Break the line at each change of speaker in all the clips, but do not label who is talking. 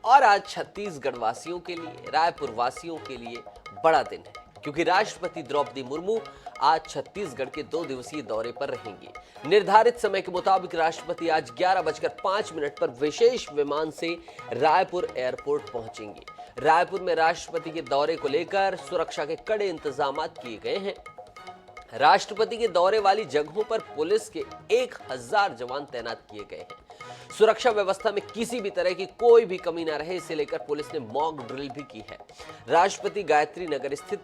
और आज छत्तीसगढ़ वासियों के लिए, रायपुर वासियों के लिए बड़ा दिन है, क्योंकि राष्ट्रपति द्रौपदी मुर्मू आज छत्तीसगढ़ के 2 दिवसीय दौरे पर रहेंगे। निर्धारित समय के मुताबिक राष्ट्रपति आज 11:05 पर विशेष विमान से रायपुर एयरपोर्ट पहुंचेंगे। रायपुर में राष्ट्रपति के दौरे को लेकर सुरक्षा के कड़े इंतजाम किए गए हैं। राष्ट्रपति के दौरे वाली जगहों पर पुलिस के 1000 जवान तैनात किए गए हैं। सुरक्षा व्यवस्था में किसी भी तरह की कोई भी कमी न रहे, इसे लेकर पुलिस ने मॉक ड्रिल भी की है। राष्ट्रपति गायत्री नगर स्थित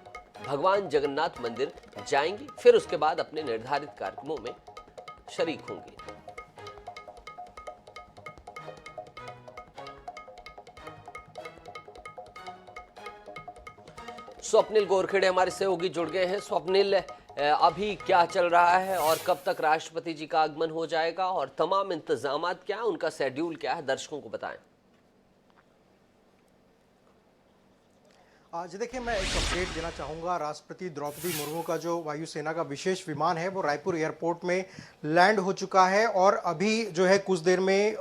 भगवान जगन्नाथ मंदिर जाएंगे, फिर उसके बाद अपने निर्धारित कार्यक्रमों में शरीक होंगे। स्वप्निल गोरखेड़े हमारे सहयोगी जुड़ गए हैं। स्वप्निल, अभी क्या चल रहा है और कब तक राष्ट्रपति जी का आगमन हो जाएगा और तमाम इंतजामात क्या है, उनका शेड्यूल क्या है, दर्शकों को बताएं।
जी देखिए, मैं एक अपडेट देना चाहूँगा। राष्ट्रपति द्रौपदी मुर्मू का जो वायुसेना का विशेष विमान है वो रायपुर एयरपोर्ट में लैंड हो चुका है और अभी जो है कुछ देर में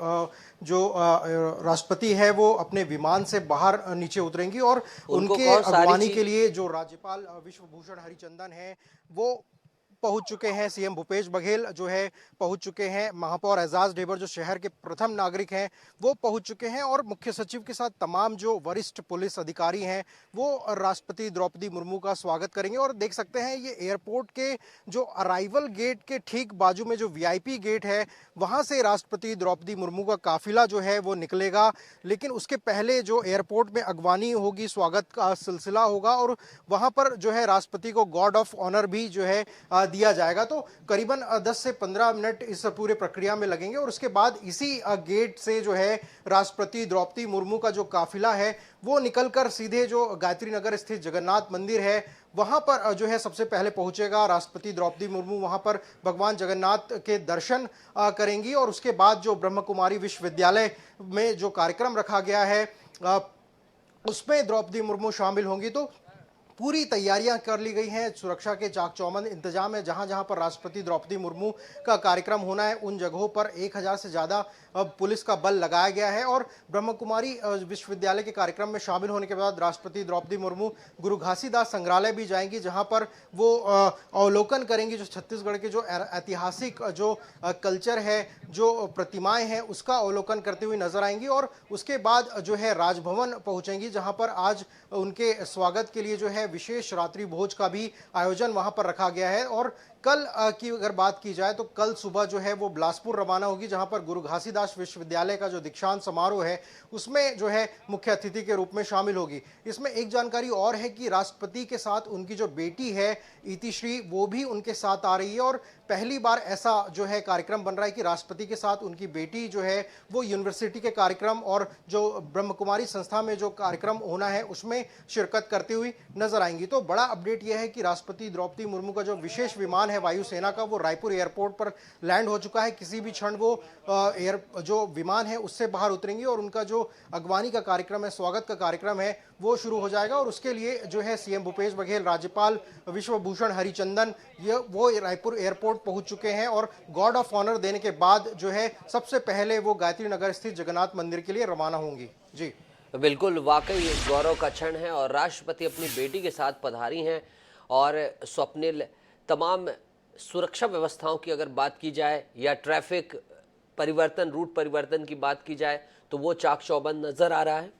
जो राष्ट्रपति है वो अपने विमान से बाहर नीचे उतरेंगी और उनके अगवानी के लिए जो राज्यपाल विश्वभूषण हरिचंदन है वो पहुंच चुके हैं। सीएम भूपेश बघेल जो है पहुंच चुके हैं। महापौर एजाज ढेबर जो शहर के प्रथम नागरिक हैं वो पहुंच चुके हैं और मुख्य सचिव के साथ तमाम जो वरिष्ठ पुलिस अधिकारी हैं वो राष्ट्रपति द्रौपदी मुर्मू का स्वागत करेंगे। और देख सकते हैं ये एयरपोर्ट के जो अराइवल गेट के ठीक बाजू में जो वीआईपी गेट है वहां से राष्ट्रपति द्रौपदी मुर्मू का काफिला जो है वो निकलेगा। लेकिन उसके पहले जो एयरपोर्ट में अगवानी होगी, स्वागत का सिलसिला होगा और वहां पर जो है राष्ट्रपति को गार्ड ऑफ ऑनर भी जो है दिया जाएगा। तो करीबन 10 से 15 मिनट इस पूरे प्रक्रिया में लगेंगे और उसके बाद इसी गेट से जो है राष्ट्रपति द्रौपदी मुर्मू का जो काफिला है वो निकलकर सीधे जो गायत्री नगर स्थित जगन्नाथ मंदिर है वहां पर जो है सबसे पहले पहुंचेगा। राष्ट्रपति द्रौपदी मुर्मू वहां पर भगवान जगन्नाथ के दर्शन करेंगी और उसके बाद जो ब्रह्म कुमारी विश्वविद्यालय में जो कार्यक्रम रखा गया है उसमें द्रौपदी मुर्मू शामिल होंगी। तो पूरी तैयारियां कर ली गई हैं। सुरक्षा के चाक चौबंद इंतजाम है। जहां जहां पर राष्ट्रपति द्रौपदी मुर्मू का कार्यक्रम होना है उन जगहों पर 1000 से ज़्यादा पुलिस का बल लगाया गया है। और ब्रह्म कुमारी विश्वविद्यालय के कार्यक्रम में शामिल होने के बाद राष्ट्रपति द्रौपदी मुर्मू गुरु घासीदास संग्रहालय भी जाएंगी, जहां पर वो अवलोकन करेंगी जो छत्तीसगढ़ के जो ऐतिहासिक जो कल्चर है, जो प्रतिमाएं हैं, उसका अवलोकन करते हुए नजर आएंगी। और उसके बाद जो है राजभवन पहुंचेंगी, जहां पर आज उनके स्वागत के लिए जो है विशेष रात्रि भोज का भी आयोजन वहां पर रखा गया है। और कल की अगर बात की जाए तो कल सुबह जो है वो बिलासपुर रवाना होगी, जहां पर गुरु घासीदास विश्वविद्यालय का जो दीक्षांत समारोह है उसमें जो है मुख्य अतिथि के रूप में शामिल होगी। इसमें एक जानकारी और है कि राष्ट्रपति के साथ उनकी जो बेटी है इतिश्री वो भी उनके साथ आ रही है और पहली बार ऐसा जो है कार्यक्रम बन रहा है कि राष्ट्रपति के साथ उनकी बेटी जो है वो यूनिवर्सिटी के कार्यक्रम और जो ब्रह्म कुमारी संस्था में जो कार्यक्रम होना है उसमें शिरकत करती हुई नजर आएंगी। तो बड़ा अपडेट यह है कि राष्ट्रपति द्रौपदी मुर्मू का जो विशेष विमान है वायुसेना का वो रायपुर एयरपोर्ट पर लैंड हो चुका है। किसी भी क्षण वो जो विमान है उससे बाहर उतरेंगी और उनका जो अगवानी का कार्यक्रम है, स्वागत का कार्यक्रम है वो शुरू हो जाएगा। और उसके लिए जो है सीएम भूपेश बघेल, राज्यपाल विश्वभूषण हरिचंदन वो रायपुर एयरपोर्ट पहुंच चुके हैं और गार्ड ऑफ ऑनर देने के बाद जो है सबसे पहले वो गायत्री नगर स्थित जगन्नाथ मंदिर के लिए रवाना होंगी। जी
बिल्कुल, वाकई गौरव का क्षण है और राष्ट्रपति अपनी बेटी के साथ पधारी हैं। और स्वप्निल, तमाम सुरक्षा व्यवस्थाओं की अगर बात की जाए या ट्रैफिक परिवर्तन, रूट परिवर्तन की बात की जाए तो वो चाक चौबंद नजर आ रहा है।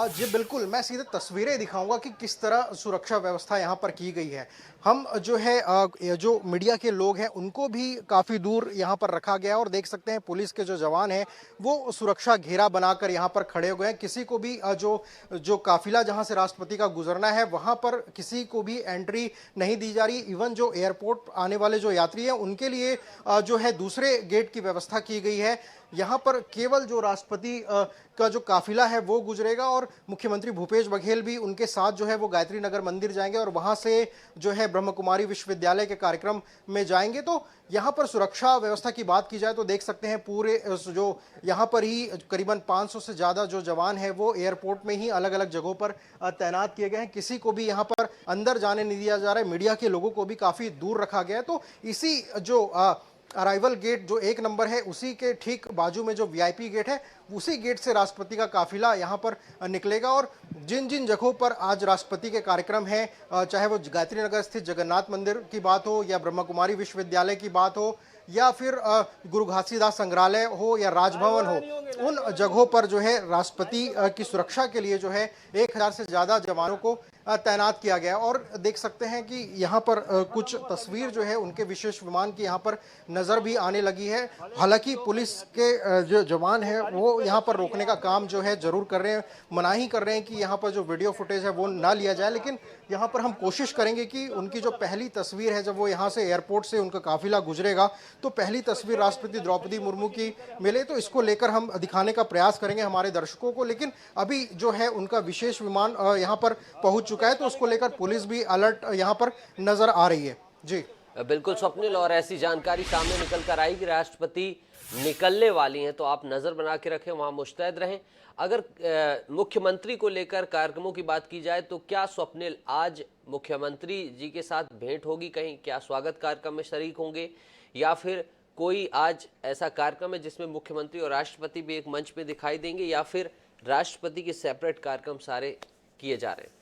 जी बिल्कुल, मैं सीधे तस्वीरें दिखाऊंगा कि किस तरह सुरक्षा व्यवस्था यहाँ पर की गई है। हम जो है जो मीडिया के लोग हैं उनको भी काफ़ी दूर यहाँ पर रखा गया और देख सकते हैं पुलिस के जो जवान हैं वो सुरक्षा घेरा बनाकर यहाँ पर खड़े हो गए हैं। किसी को भी जो काफिला जहाँ से राष्ट्रपति का गुजरना है वहाँ पर किसी को भी एंट्री नहीं दी जा रही। इवन जो एयरपोर्ट आने वाले जो यात्री हैं उनके लिए जो है दूसरे गेट की व्यवस्था की गई है। यहाँ पर केवल जो राष्ट्रपति का जो काफिला है वो गुजरेगा और मुख्यमंत्री भूपेश बघेल भी उनके साथ जो है वो गायत्री नगर मंदिर जाएंगे और वहां से जो है ब्रह्म कुमारी विश्वविद्यालय के कार्यक्रम में जाएंगे। तो यहाँ पर सुरक्षा व्यवस्था की बात की जाए तो देख सकते हैं पूरे जो यहाँ पर ही करीबन 500 से ज़्यादा जो जवान है वो एयरपोर्ट में ही अलग अलग जगहों पर तैनात किए गए हैं। किसी को भी यहाँ पर अंदर जाने नहीं दिया जा रहा है। मीडिया के लोगों को भी काफ़ी दूर रखा गया है। तो इसी जो अराइवल गेट जो 1 नंबर है उसी के ठीक बाजू में जो वीआईपी गेट है, उसी गेट से राष्ट्रपति का काफिला यहाँ पर निकलेगा। और जिन जिन जगहों पर आज राष्ट्रपति के कार्यक्रम हैं, चाहे वो गायत्री नगर स्थित जगन्नाथ मंदिर की बात हो या ब्रह्मा कुमारी विश्वविद्यालय की बात हो या फिर गुरु घासीदास संग्रहालय हो या राजभवन हो, उन जगहों पर जो है राष्ट्रपति की सुरक्षा के लिए जो है 1000 से ज़्यादा जवानों को तैनात किया गया। और देख सकते हैं कि यहाँ पर कुछ तस्वीर जो है उनके विशेष विमान की यहाँ पर नज़र भी आने लगी है। हालांकि पुलिस के जो जवान हैं वो यहाँ पर रोकने का काम जो है जरूर कर रहे हैं, मनाही कर रहे हैं कि यहाँ पर जो वीडियो फुटेज है वो ना लिया जाए। लेकिन यहाँ पर हम कोशिश करेंगे कि उनकी जो पहली तस्वीर है, जब वो यहाँ से एयरपोर्ट से उनका काफिला गुजरेगा तो पहली तस्वीर राष्ट्रपति द्रौपदी मुर्मू की मिले, तो इसको लेकर हम दिखाने का प्रयास करेंगे हमारे दर्शकों को। लेकिन अभी जो है उनका विशेष विमान यहाँ पर पहुंच चुका है, तो उसको लेकर पुलिस भी अलर्ट यहाँ पर नजर आ रही है। जी
बिल्कुल स्वप्निल, और ऐसी जानकारी सामने निकल कर आई कि राष्ट्रपति निकलने वाली हैं, तो आप नजर बना के रखें, वहां मुस्तैद रहें। अगर मुख्यमंत्री को लेकर कार्यक्रमों की बात की जाए तो क्या स्वप्निल आज मुख्यमंत्री जी के साथ भेंट होगी कहीं? क्या स्वागत कार्यक्रम में शरीक होंगे या फिर कोई आज ऐसा कार्यक्रम है जिसमें मुख्यमंत्री और राष्ट्रपति भी एक मंच पे दिखाई देंगे, या फिर राष्ट्रपति के सेपरेट कार्यक्रम सारे किए जा रहे हैं?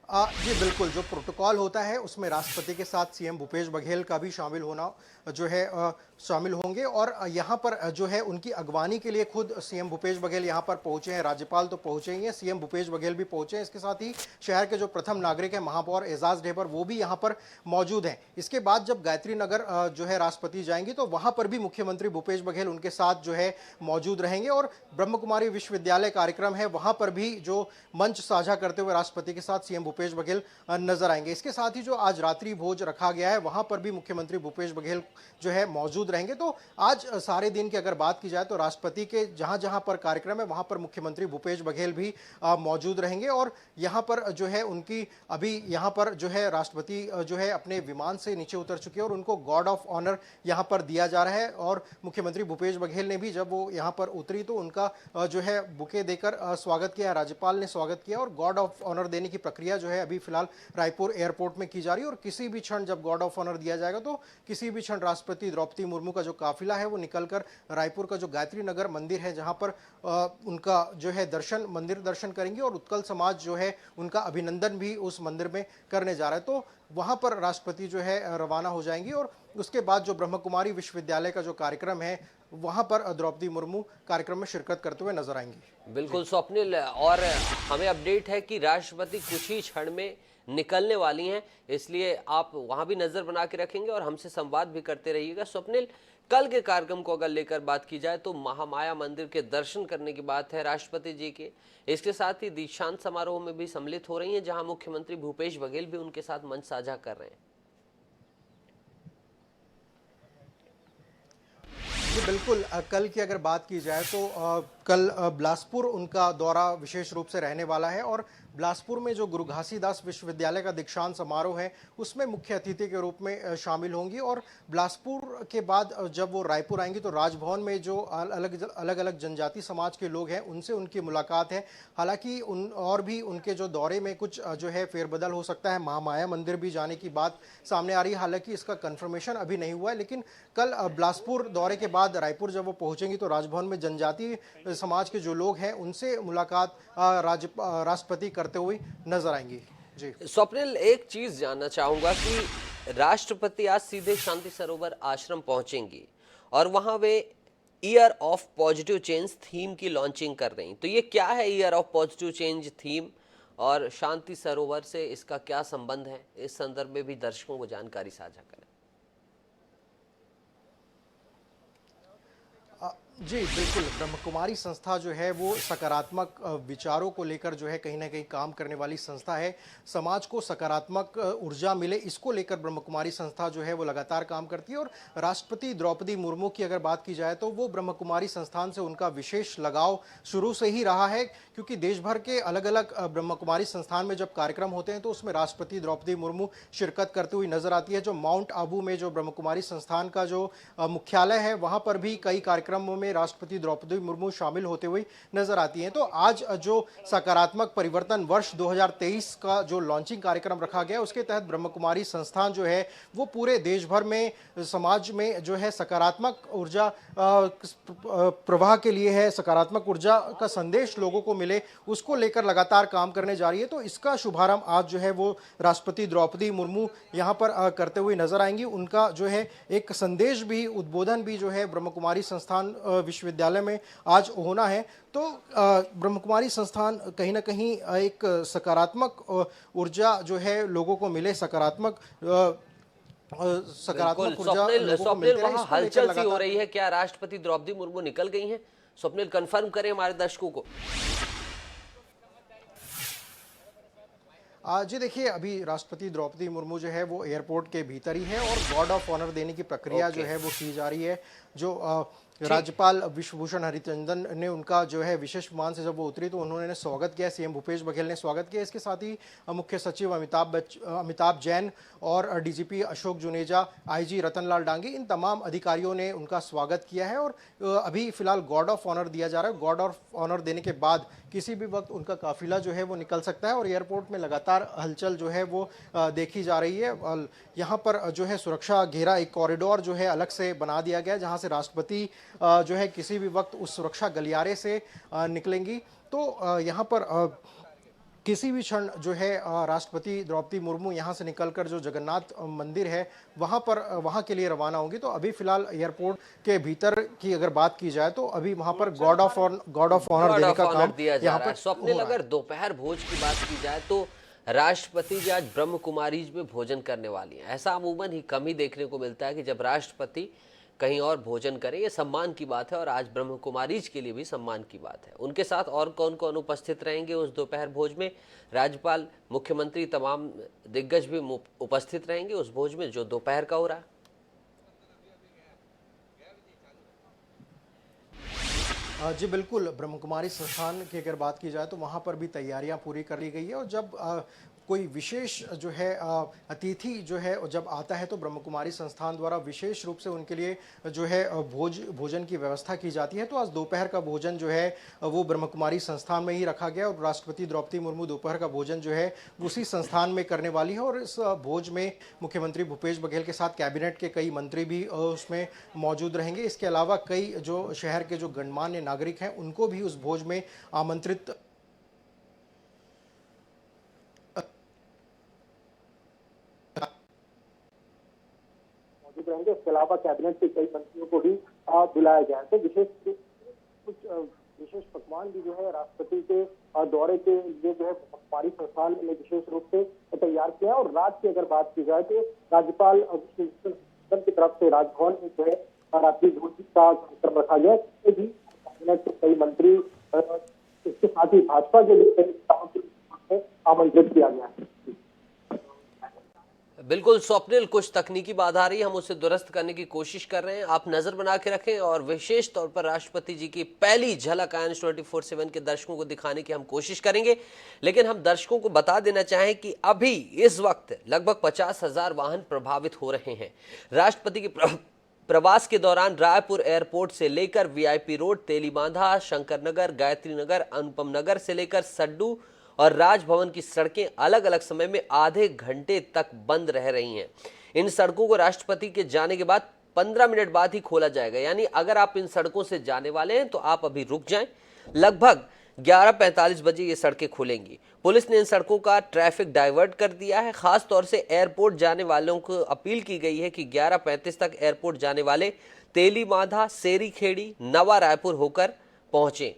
जी बिल्कुल, जो प्रोटोकॉल होता है उसमें राष्ट्रपति के साथ सीएम भूपेश बघेल का भी शामिल होना जो है शामिल होंगे। और यहाँ पर जो है उनकी अगवानी के लिए खुद सीएम भूपेश बघेल यहाँ पर पहुंचे हैं। राज्यपाल तो पहुंचे ही हैं, सीएम भूपेश बघेल भी पहुंचे हैं। इसके साथ ही शहर के जो प्रथम नागरिक हैं महापौर एजाज ढेबर, वो भी यहाँ पर मौजूद हैं। इसके बाद जब गायत्री नगर जो है राष्ट्रपति जाएंगी तो वहाँ पर भी मुख्यमंत्री भूपेश बघेल उनके साथ जो है मौजूद रहेंगे। और ब्रह्म कुमारी विश्वविद्यालय कार्यक्रम है, वहाँ पर भी जो मंच साझा करते हुए राष्ट्रपति के साथ सीएम भूपेश बघेल नजर आएंगे। इसके साथ ही जो आज रात्रि भोज रखा गया है वहां पर भी मुख्यमंत्री भूपेश बघेल जो है मौजूद रहेंगे। तो आज सारे दिन की अगर बात की जाए तो राष्ट्रपति के जहां जहां पर कार्यक्रम है वहां पर मुख्यमंत्री भूपेश बघेल भी मौजूद रहेंगे। और यहां पर जो है उनकी अभी यहां पर जो है राष्ट्रपति जो है अपने विमान से नीचे उतर चुके हैं और उनको गॉर्ड ऑफ ऑनर यहां पर दिया जा रहा है। और मुख्यमंत्री भूपेश बघेल ने भी जब वो यहां पर उतरी तो उनका जो है बुके देकर स्वागत किया, राज्यपाल ने स्वागत किया। और गॉर्ड ऑफ ऑनर देने की प्रक्रिया जो है अभी फिलहाल रायपुर एयरपोर्ट में की जा रही है। और किसी भी क्षण जब गॉर्ड ऑफ ऑनर दिया जाएगा तो किसी भी क्षण राष्ट्रपति द्रौपदी मुर्मू का जो काफिला है वो निकलकर रायपुर का जो गायत्री नगर मंदिर है जहां पर उनका जो है मंदिर दर्शन करेंगे और उत्कल समाज जो है उनका अभिनंदन भी उस मंदिर में करने जा रहा है। तो वहां पर राष्ट्रपति जो है रवाना हो जाएंगी और उसके बाद जो ब्रह्म कुमारी विश्वविद्यालय का जो कार्यक्रम है वहां पर द्रौपदी मुर्मू कार्यक्रम में शिरकत करते हुए नजर आएंगी।
बिल्कुल स्वप्निल, और हमें अपडेट है कि राष्ट्रपति कुछ ही क्षण में निकलने वाली हैं, इसलिए आप वहां भी नजर बना के रखेंगे और हमसे संवाद भी करते रहिएगा। स्वप्निल, कल के कार्यक्रम को अगर लेकर बात की जाए तो महामाया मंदिर के दर्शन करने की बात है राष्ट्रपति जी के, इसके साथ ही दीक्षांत समारोह में भी सम्मिलित हो रही हैं जहां मुख्यमंत्री भूपेश बघेल भी उनके साथ मंच साझा कर रहे हैं।
जी बिल्कुल, कल की अगर बात की जाए तो कल बिलासपुर उनका दौरा विशेष रूप से रहने वाला है। और बिलासपुर में जो गुरु घासीदास विश्वविद्यालय का दीक्षांत समारोह है उसमें मुख्य अतिथि के रूप में शामिल होंगी। और बिलासपुर के बाद जब वो रायपुर आएंगी तो राजभवन में जो अलग अलग जनजाति समाज के लोग हैं उनसे उनकी मुलाकात है। हालांकि और भी उनके जो दौरे में कुछ जो है फेरबदल हो सकता है, महामाया मंदिर भी जाने की बात सामने आ रही है। हालांकि इसका कन्फर्मेशन अभी नहीं हुआ है, लेकिन कल बिलासपुर दौरे के बाद रायपुर जब वो पहुंचेंगी तो राजभवन में जनजाति समाज के जो लोग हैं उनसे मुलाकात राष्ट्रपति करते हुए नजर आएंगी। जी
स्वप्निल, एक चीज जानना चाहूंगा कि राष्ट्रपति आज सीधे शांति सरोवर आश्रम पहुंचेंगी और वहां वे year of positive change theme की लॉन्चिंग कर रही, तो ये क्या है year of positive change theme और शांति सरोवर से इसका क्या संबंध है? इस संदर्भ में भी दर्शकों को जानकारी साझा करें।
जी बिल्कुल, ब्रह्म कुमारी संस्था जो है वो सकारात्मक विचारों को लेकर जो है कहीं ना कहीं काम करने वाली संस्था है। समाज को सकारात्मक ऊर्जा मिले, इसको लेकर ब्रह्म कुमारी संस्था जो है वो लगातार काम करती है। और राष्ट्रपति द्रौपदी मुर्मू की अगर बात की जाए तो वो ब्रह्म कुमारी संस्थान से उनका विशेष लगाव शुरू से ही रहा है, क्योंकि देश भर के अलग अलग ब्रह्म कुमारी संस्थान में जब कार्यक्रम होते हैं तो उसमें राष्ट्रपति द्रौपदी मुर्मू शिरकत करती हुई नजर आती है। जो माउंट आबू में जो ब्रह्म कुमारी संस्थान का जो मुख्यालय है वहाँ पर भी कई कार्यक्रमों में में राष्ट्रपति द्रौपदी मुर्मू शामिल होते हुए नजर आती हैं। तो आज जो सकारात्मक परिवर्तन वर्ष 2023 का जो लॉन्चिंग कार्यक्रम रखा गया, उसके तहत ब्रह्म कुमारी संस्थान जो है वो पूरे देश भर में समाज में जो है सकारात्मक ऊर्जा प्रवाह के लिए है, सकारात्मक ऊर्जा का संदेश लोगों को मिले, उसको लेकर लगातार काम करने जा रही है। तो इसका शुभारंभ आज जो है वो राष्ट्रपति द्रौपदी मुर्मू यहाँ पर करते हुए नजर आएंगी। उनका जो है एक संदेश भी, उद्बोधन भी जो है ब्रह्म कुमारी संस्थान विश्वविद्यालय में आज होना है। तो ब्रह्म कुमारी संस्थान कहीं ना कहीं एक सकारात्मक ऊर्जा जो है लोगों को मिले, सकारात्मक ऊर्जा लोगों को मिलते रहे,
वहाँ
इसको लेकर
हलचल सी हो
लगातार
रही है। क्या राष्ट्रपति द्रौपदी मुर्मू निकल गई हैं? स्वप्निल कंफर्म करें हमारे दर्शकों को।
जी देखिए, अभी राष्ट्रपति द्रौपदी मुर्मू जो है वो एयरपोर्ट के भीतर ही है और गार्ड ऑफ ऑनर देने की प्रक्रिया जो है वो की जा रही है। जो राज्यपाल विश्वभूषण हरिचंदन ने उनका जो है विशेष विमान से जब वो उतरी तो उन्होंने स्वागत किया, सीएम भूपेश बघेल ने स्वागत किया। इसके साथ ही मुख्य सचिव अमिताभ जैन और डीजीपी अशोक जुनेजा, आईजी रतनलाल डांगी, इन तमाम अधिकारियों ने उनका स्वागत किया है। और अभी फिलहाल गार्ड ऑफ ऑनर दिया जा रहा है। गार्ड ऑफ ऑनर देने के बाद किसी भी वक्त उनका काफिला जो है वो निकल सकता है और एयरपोर्ट में लगातार हलचल जो है वो देखी जा रही है। यहाँ पर जो है सुरक्षा घेरा, एक कॉरिडोर जो है अलग से बना दिया गया है, जहाँ से राष्ट्रपति जो है किसी भी वक्त उस सुरक्षा गलियारे से निकलेंगी। तो यहाँ पर किसी भी क्षण जो है राष्ट्रपति द्रौपदी मुर्मू यहाँ से निकलकर जो जगन्नाथ मंदिर है वहाँ के लिए रवाना होंगी। तो अभी फिलहाल एयरपोर्ट के भीतर की अगर बात की जाए तो अभी वहाँ पर गार्ड ऑफ ऑनर देने का काम
दिया जा
यहाँ
रहा है।
पर
स्वप्निल, अगर दोपहर भोज की बात की जाए तो राष्ट्रपति जी आज ब्रह्म कुमारीज में भोजन करने वाली हैं। ऐसा अमूमन ही कम ही देखने को मिलता है कि जब राष्ट्रपति कहीं और भोजन करें, ये सम्मान की बात है और आज ब्रह्म कुमारीज के लिए भी सम्मान की बात है। उनके साथ और कौन कौन उपस्थित रहेंगे उस दोपहर भोज में? राज्यपाल, मुख्यमंत्री, तमाम दिग्गज भी उपस्थित रहेंगे उस भोज में जो दोपहर का हो रहा है।
जी बिल्कुल, ब्रह्म कुमारी संस्थान की अगर बात की जाए तो वहाँ पर भी तैयारियां पूरी कर ली गई है। और जब कोई विशेष जो है अतिथि जो है जब आता है तो ब्रह्म कुमारी संस्थान द्वारा विशेष रूप से उनके लिए जो है भोजन की व्यवस्था की जाती है। तो आज दोपहर का भोजन जो है वो ब्रह्म कुमारी संस्थान में ही रखा गया और राष्ट्रपति द्रौपदी मुर्मू दोपहर का भोजन जो है उसी संस्थान में करने वाली है। और इस भोज में मुख्यमंत्री भूपेश बघेल के साथ कैबिनेट के कई मंत्री भी उसमें मौजूद रहेंगे। इसके अलावा कई जो शहर के जो गणमान्य नागरिक हैं उनको भी उस भोज में आमंत्रित
रहेंगे। इसके अलावा कैबिनेट के कई मंत्रियों को भी बुलाया गया है। तो कुछ विशेष पकवान भी जो है राष्ट्रपति के दौरे के लिए जो है हमारी संस्थान ने विशेष रूप से तैयार किया है। और रात की अगर बात की जाए तो राज्यपाल विश्वभूषण की तरफ से राजभवन में जो है रात्रि भोज का कार्यक्रम रखा गया है। भी कैबिनेट के कई मंत्री, इसके साथ ही भाजपा के लिए आमंत्रित किया गया है।
बिल्कुल स्वप्निल, कुछ तकनीकी बाधा आ रही है, हम उसे दुरुस्त करने की कोशिश कर रहे हैं। आप नजर बना के रखें और विशेष तौर पर राष्ट्रपति जी की पहली झलक IANS 24/7 के दर्शकों को दिखाने की हम कोशिश करेंगे। लेकिन हम दर्शकों को बता देना चाहें कि अभी इस वक्त लगभग 50,000 वाहन प्रभावित हो रहे हैं। राष्ट्रपति के प्रवास के दौरान रायपुर एयरपोर्ट से लेकर VIP रोड, तेलीबांधा, शंकर नगर, गायत्री नगर, अनुपम नगर से लेकर सड्डू और राजभवन की सड़कें अलग अलग समय में आधे घंटे तक बंद रह रही हैं। इन सड़कों को राष्ट्रपति के जाने के बाद 15 मिनट बाद ही खोला जाएगा। यानी अगर आप इन सड़कों से जाने वाले हैं तो आप अभी रुक जाएं। लगभग 11:45 बजे ये सड़कें खुलेंगी। पुलिस ने इन सड़कों का ट्रैफिक डाइवर्ट कर दिया है। खास तौर से एयरपोर्ट जाने वालों को अपील की गई है कि 11:35 तक एयरपोर्ट जाने वाले तेलीबांधा, सेरीखेड़ी, नवा रायपुर होकर पहुंचे।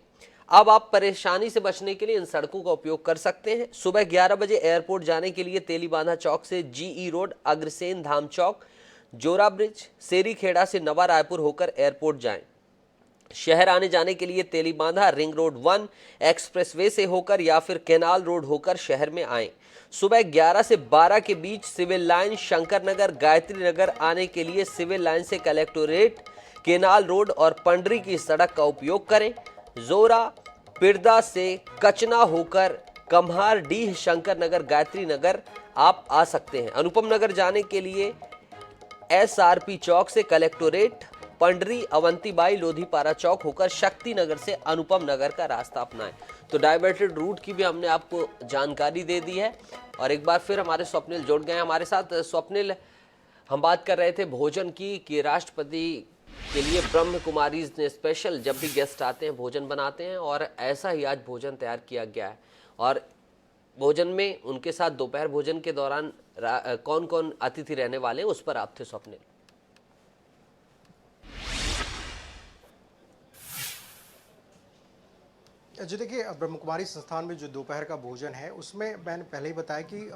अब आप परेशानी से बचने के लिए इन सड़कों का उपयोग कर सकते हैं। सुबह 11 बजे एयरपोर्ट जाने के लिए तेलीबांधा चौक से GE रोड, अग्रसेन धाम चौक, जोरा ब्रिज, सेरीखेड़ा से नवा रायपुर होकर एयरपोर्ट जाएं। शहर आने जाने के लिए तेलीबांधा रिंग रोड 1 एक्सप्रेसवे से होकर या फिर केनाल रोड होकर शहर में आएं। सुबह 11 से 12 के बीच सिविल लाइन, शंकर नगर, गायत्री नगर आने के लिए सिविल लाइन से कलेक्टोरेट, केनाल रोड और पंडरी की सड़क का उपयोग करें। जोरा पिरदा से कचना होकर कम्हार, डीह, शंकर नगर, गायत्री नगर आप आ सकते हैं। अनुपम नगर जाने के लिए SRP चौक से कलेक्टोरेट, पंडरी अवंतीबाई लोधीपारा चौक होकर शक्ति नगर से अनुपम नगर का रास्ता अपनाएं। तो डाइवर्टेड रूट की भी हमने आपको जानकारी दे दी है। और एक बार फिर हमारे स्वप्निल जुड़ गए हमारे साथ। स्वप्निल, हम बात कर रहे थे भोजन की कि राष्ट्रपति के लिए ब्रह्म कुमारीज ने स्पेशल जब भी गेस्ट आते हैं भोजन बनाते हैं, और ऐसा ही आज भोजन तैयार किया गया है। और भोजन में उनके साथ दोपहर भोजन के दौरान कौन कौन अतिथि रहने वाले हैं, उस पर आप थे स्वप्निल।
जी देखिए, ब्रह्म कुमारी संस्थान में जो दोपहर का भोजन है उसमें मैंने पहले ही बताया कि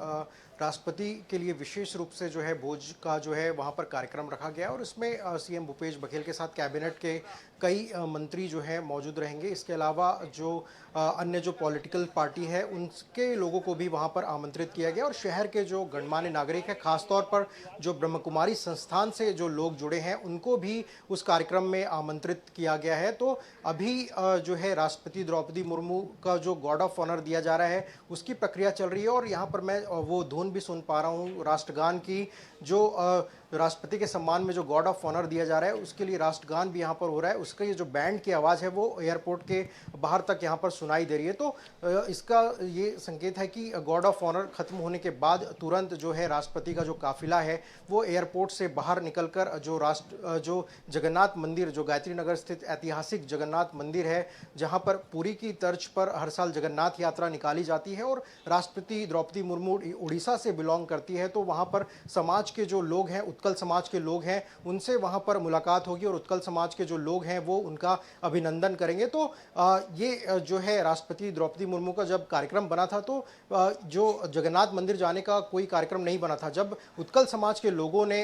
राष्ट्रपति के लिए विशेष रूप से जो है भोज का जो है वहाँ पर कार्यक्रम रखा गया, और इसमें सीएम भूपेश बघेल के साथ कैबिनेट के कई मंत्री जो हैं मौजूद रहेंगे। इसके अलावा जो अन्य जो पॉलिटिकल पार्टी है उनके लोगों को भी वहाँ पर आमंत्रित किया गया, और शहर के जो गणमान्य नागरिक हैं, खासतौर पर जो ब्रह्म कुमारी संस्थान से जो लोग जुड़े हैं उनको भी उस कार्यक्रम में आमंत्रित किया गया है। तो अभी जो है राष्ट्रपति द्रौपदी मुर्मू का जो गार्ड ऑफ ऑनर दिया जा रहा है उसकी प्रक्रिया चल रही है, और यहाँ पर मैं वो धुन भी सुन पा रहा हूँ राष्ट्रगान की, जो राष्ट्रपति के सम्मान में जो गार्ड ऑफ ऑनर दिया जा रहा है उसके लिए राष्ट्रगान भी यहाँ पर हो रहा है। उसका ये जो बैंड की आवाज़ है वो एयरपोर्ट के बाहर तक यहाँ पर सुनाई दे रही है। तो इसका ये संकेत है कि गार्ड ऑफ ऑनर खत्म होने के बाद तुरंत जो है राष्ट्रपति का जो काफिला है वो एयरपोर्ट से बाहर निकलकर जो जगन्नाथ मंदिर, जो गायत्री नगर स्थित ऐतिहासिक जगन्नाथ मंदिर है जहाँ पर पुरी की तर्ज पर हर साल जगन्नाथ यात्रा निकाली जाती है, और राष्ट्रपति द्रौपदी मुर्मू उड़ीसा से बिलोंग करती है, तो वहाँ पर समाज के जो लोग हैं, उत्कल समाज के लोग हैं, उनसे वहाँ पर मुलाकात होगी और उत्कल समाज के जो लोग हैं वो उनका अभिनंदन करेंगे। तो ये जो है राष्ट्रपति द्रौपदी मुर्मू का जब कार्यक्रम बना था तो जो जगन्नाथ मंदिर जाने का कोई कार्यक्रम नहीं बना था। जब उत्कल समाज के लोगों ने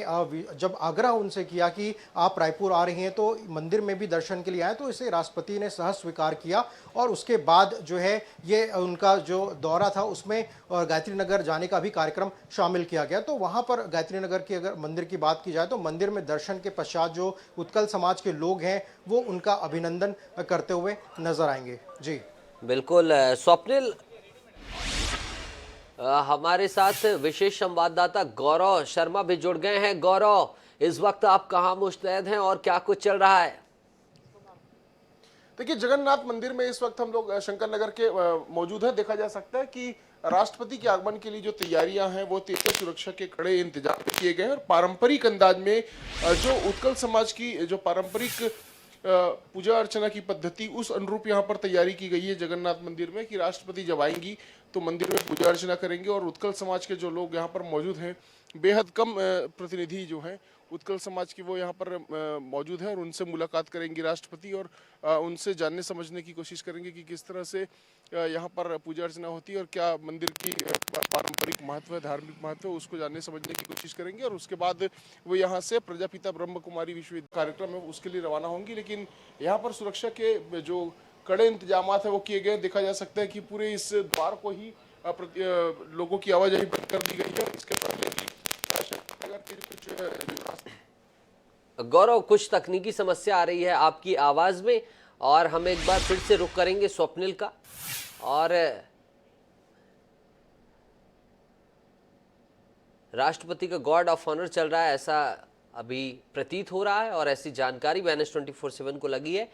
जब आग्रह उनसे किया कि आप रायपुर आ रही हैं तो मंदिर में भी दर्शन के लिए आए, तो इसे राष्ट्रपति ने सहज स्वीकार किया, और उसके बाद जो है ये उनका जो दौरा था उसमें गायत्री नगर जाने का भी कार्यक्रम शामिल किया गया। तो वहाँ पर गायत्री नगर की अगर मंदिर की बात की जाए तो मंदिर में दर्शन के पश्चात जो उत्कल समाज के लोग हैं वो उनका अभिनंदन करते हुए नजर आएंगे। जी
बिल्कुल स्वप्निल, हमारे साथ विशेष संवाददाता गौरव शर्मा भी जुड़ गए हैं। गौरव, इस वक्त आप कहाँ मुस्तैद हैं और क्या कुछ चल रहा है?
देखिए, जगन्नाथ मंदिर में इस वक्त हम लोग शंकर नगर के मौजूद है। देखा जा सकता है कि राष्ट्रपति के आगमन के लिए जो तैयारियां हैं वो तीव्र सुरक्षा के कड़े इंतजाम किए गए हैं, और पारंपरिक अंदाज में जो उत्कल समाज की जो पारंपरिक पूजा अर्चना की पद्धति उस अनुरूप यहाँ पर तैयारी की गई है जगन्नाथ मंदिर में कि राष्ट्रपति जब आएंगी तो मंदिर में पूजा अर्चना करेंगे, और उत्कल समाज के जो लोग यहाँ पर मौजूद हैं, बेहद कम प्रतिनिधि जो हैं उत्कल समाज की वो यहाँ पर मौजूद है, और उनसे मुलाकात करेंगी राष्ट्रपति, और उनसे जानने समझने की कोशिश करेंगे कि किस तरह से यहाँ पर पूजा अर्चना होती है और क्या मंदिर की पारंपरिक महत्व है, धार्मिक महत्व है, उसको जानने समझने की कोशिश करेंगे। और उसके बाद वो यहाँ से प्रजापिता ब्रह्म कुमारी विश्वविद्यालय कार्यक्रम है उसके लिए रवाना होंगी। लेकिन यहाँ पर सुरक्षा के जो कड़े इंतजाम है वो किए गए। देखा जा सकता है कि पूरे इस द्वार को ही लोगों की आवाजाही बंद कर दी गई है। इसके पहले
गौरव, कुछ तकनीकी समस्या आ रही है आपकी आवाज में, और हम एक बार फिर से रुख करेंगे स्वप्निल का। और राष्ट्रपति का गार्ड ऑफ ऑनर चल रहा है ऐसा अभी प्रतीत हो रहा है, और ऐसी जानकारी NS 24/7 को लगी है।